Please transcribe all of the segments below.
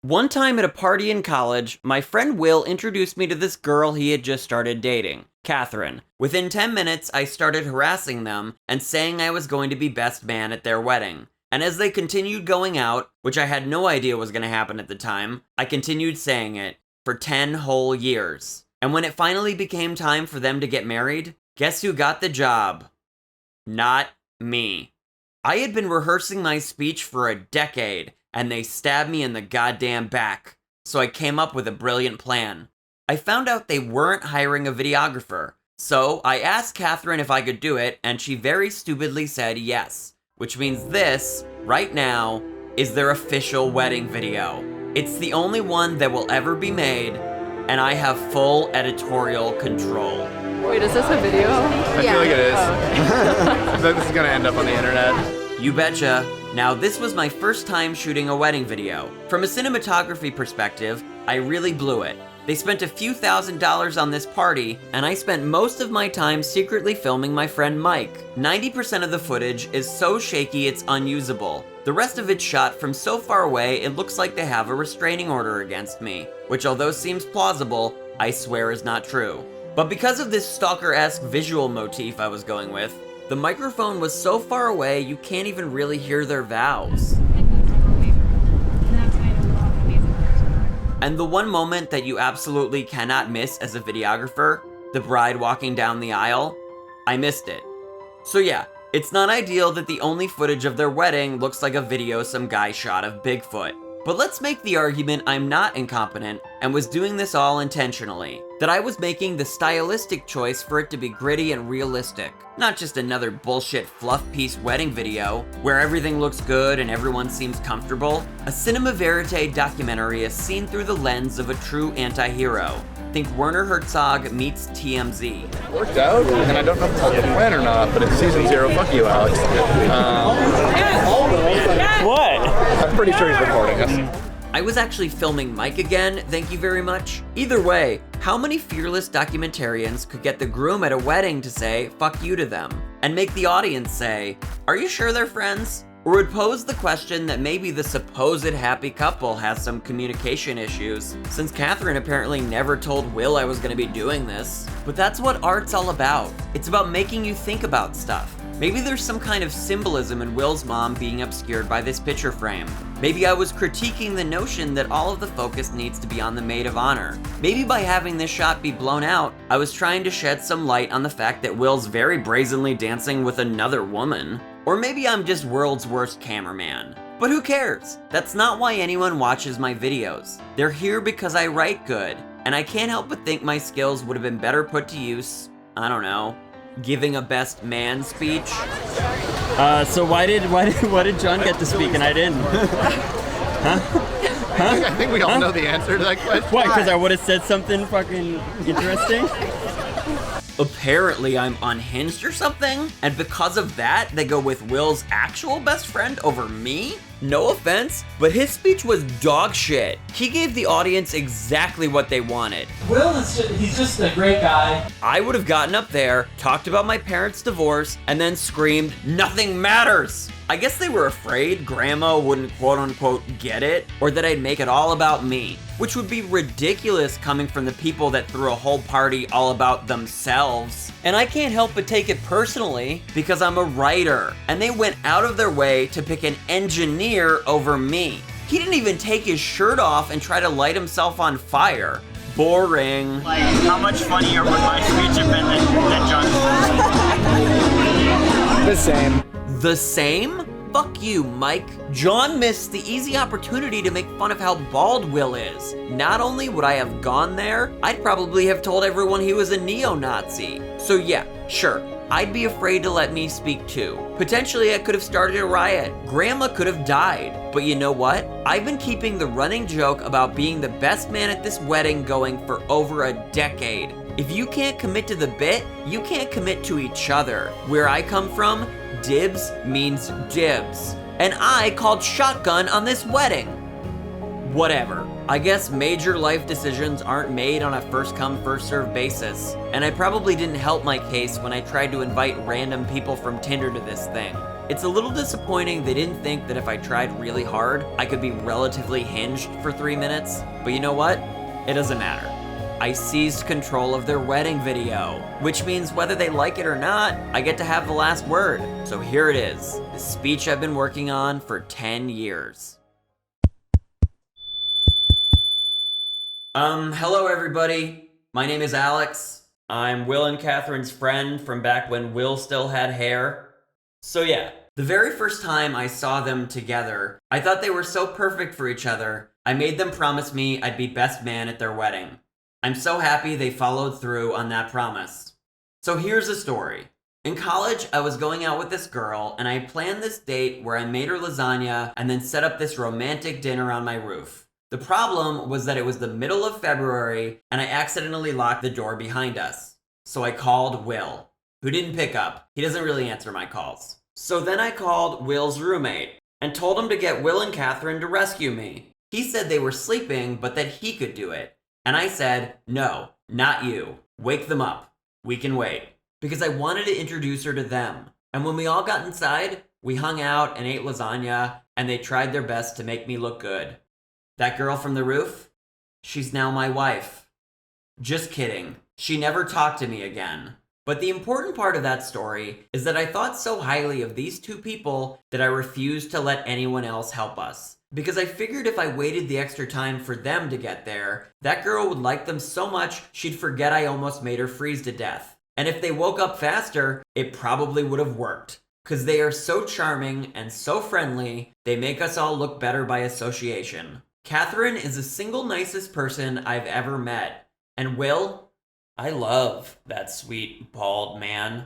One time at a party in college, my friend Will introduced me to this girl he had just started dating, Katherine. Within 10 minutes, I started harassing them and saying I was going to be best man at their wedding. And as they continued going out, which I had no idea was going to happen at the time, I continued saying it for 10 whole years. And when it finally became time for them to get married, guess who got the job? Not me. I had been rehearsing my speech for a decade, and they stabbed me in the goddamn back. So I came up with a brilliant plan. I found out they weren't hiring a videographer, so I asked Katherine if I could do it, and she very stupidly said yes. Which means this, right now, is their official wedding video. It's the only one that will ever be made, and I have full editorial control. Wait, is this a video? I feel like it is. Oh, okay. This is gonna end up on the internet. You betcha. Now, this was my first time shooting a wedding video. From a cinematography perspective, I really blew it. They spent a few $1,000s on this party, and I spent most of my time secretly filming my friend Mike. 90% of the footage is so shaky it's unusable. The rest of it's shot from so far away it looks like they have a restraining order against me, which although seems plausible, I swear is not true. But because of this stalker-esque visual motif I was going with, the microphone was so far away you can't even really hear their vows. And the one moment that you absolutely cannot miss as a videographer, the bride walking down the aisle, I missed it. So yeah, it's not ideal that the only footage of their wedding looks like a video some guy shot of Bigfoot. But let's make the argument I'm not incompetent and was doing this all intentionally. That I was making the stylistic choice for it to be gritty and realistic. Not just another bullshit fluff piece wedding video where everything looks good and everyone seems comfortable. A cinema verite documentary is seen through the lens of a true anti-hero. Think Werner Herzog meets TMZ. Worked out, and I don't know if it's the plan or not, but it's season 0. Fuck you, Alex. What? I'm pretty sure he's recording us. I was actually filming Mike again, thank you very much. Either way, how many fearless documentarians could get the groom at a wedding to say fuck you to them? And make the audience say, are you sure they're friends? Or would pose the question that maybe the supposed happy couple has some communication issues, since Katherine apparently never told Will I was gonna be doing this. But that's what art's all about. It's about making you think about stuff. Maybe there's some kind of symbolism in Will's mom being obscured by this picture frame. Maybe I was critiquing the notion that all of the focus needs to be on the maid of honor. Maybe by having this shot be blown out, I was trying to shed some light on the fact that Will's very brazenly dancing with another woman. Or maybe I'm just world's worst cameraman. But who cares? That's not why anyone watches my videos. They're here because I write good, and I can't help but think my skills would have been better put to use, I don't know, giving a best man speech. So why did John get to speak and I didn't? I think we all know the answer to that question. Why? Because I would have said something fucking interesting? Apparently I'm unhinged or something, and because of that, they go with Will's actual best friend over me? No offense, but his speech was dog shit. He gave the audience exactly what they wanted. Will he's just a great guy. I would have gotten up there, talked about my parents' divorce, and then screamed, nothing matters! I guess they were afraid Grandma wouldn't quote-unquote get it, or that I'd make it all about me, which would be ridiculous coming from the people that threw a whole party all about themselves. And I can't help but take it personally, because I'm a writer, and they went out of their way to pick an engineer over me. He didn't even take his shirt off and try to light himself on fire. Boring. Like, how much funnier would my speech have been than John's? The same. The same? Fuck you, Mike. John missed the easy opportunity to make fun of how bald Will is. Not only would I have gone there, I'd probably have told everyone he was a neo-Nazi. So yeah, sure, I'd be afraid to let me speak too. Potentially I could have started a riot. Grandma could have died. But you know what? I've been keeping the running joke about being the best man at this wedding going for over a decade. If you can't commit to the bit, you can't commit to each other. Where I come from, dibs means dibs. And I called shotgun on this wedding. Whatever. I guess major life decisions aren't made on a first come, first served basis. And I probably didn't help my case when I tried to invite random people from Tinder to this thing. It's a little disappointing they didn't think that if I tried really hard, I could be relatively hinged for 3 minutes. But you know what? It doesn't matter. I seized control of their wedding video, which means whether they like it or not, I get to have the last word. So here it is, the speech I've been working on for 10 years. Hello everybody. My name is Alex. I'm Will and Katherine's friend from back when Will still had hair. So yeah, the very first time I saw them together, I thought they were so perfect for each other, I made them promise me I'd be best man at their wedding. I'm so happy they followed through on that promise. So here's the story. In college, I was going out with this girl, and I planned this date where I made her lasagna and then set up this romantic dinner on my roof. The problem was that it was the middle of February, and I accidentally locked the door behind us. So I called Will, who didn't pick up. He doesn't really answer my calls. So then I called Will's roommate and told him to get Will and Katherine to rescue me. He said they were sleeping, but that he could do it. And I said, no, not you. Wake them up. We can wait. Because I wanted to introduce her to them. And when we all got inside, we hung out and ate lasagna, and they tried their best to make me look good. That girl from the roof? She's now my wife. Just kidding. She never talked to me again. But the important part of that story is that I thought so highly of these two people that I refused to let anyone else help us. Because I figured if I waited the extra time for them to get there, that girl would like them so much she'd forget I almost made her freeze to death. And if they woke up faster, it probably would have worked. Because they are so charming and so friendly, they make us all look better by association. Katherine is the single nicest person I've ever met. And Will? I love that sweet, bald man.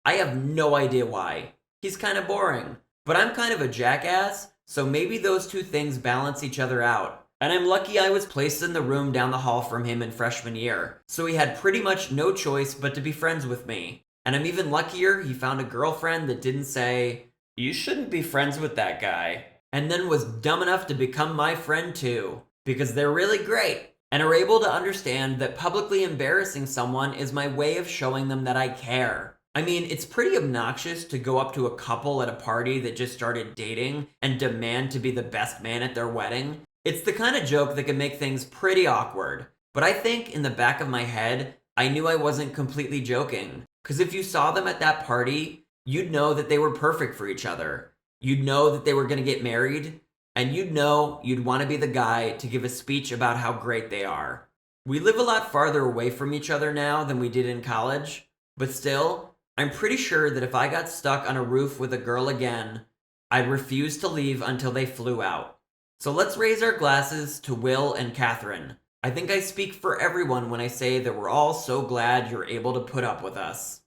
I have no idea why. He's kind of boring. But I'm kind of a jackass, so maybe those two things balance each other out. And I'm lucky I was placed in the room down the hall from him in freshman year, so he had pretty much no choice but to be friends with me. And I'm even luckier he found a girlfriend that didn't say, "You shouldn't be friends with that guy," and then was dumb enough to become my friend too, because they're really great, and are able to understand that publicly embarrassing someone is my way of showing them that I care. I mean, it's pretty obnoxious to go up to a couple at a party that just started dating and demand to be the best man at their wedding. It's the kind of joke that can make things pretty awkward. But I think in the back of my head, I knew I wasn't completely joking. Because if you saw them at that party, you'd know that they were perfect for each other. You'd know that they were going to get married. And you'd know you'd want to be the guy to give a speech about how great they are. We live a lot farther away from each other now than we did in college. But still, I'm pretty sure that if I got stuck on a roof with a girl again, I'd refuse to leave until they flew out. So let's raise our glasses to Will and Katherine. I think I speak for everyone when I say that we're all so glad you're able to put up with us.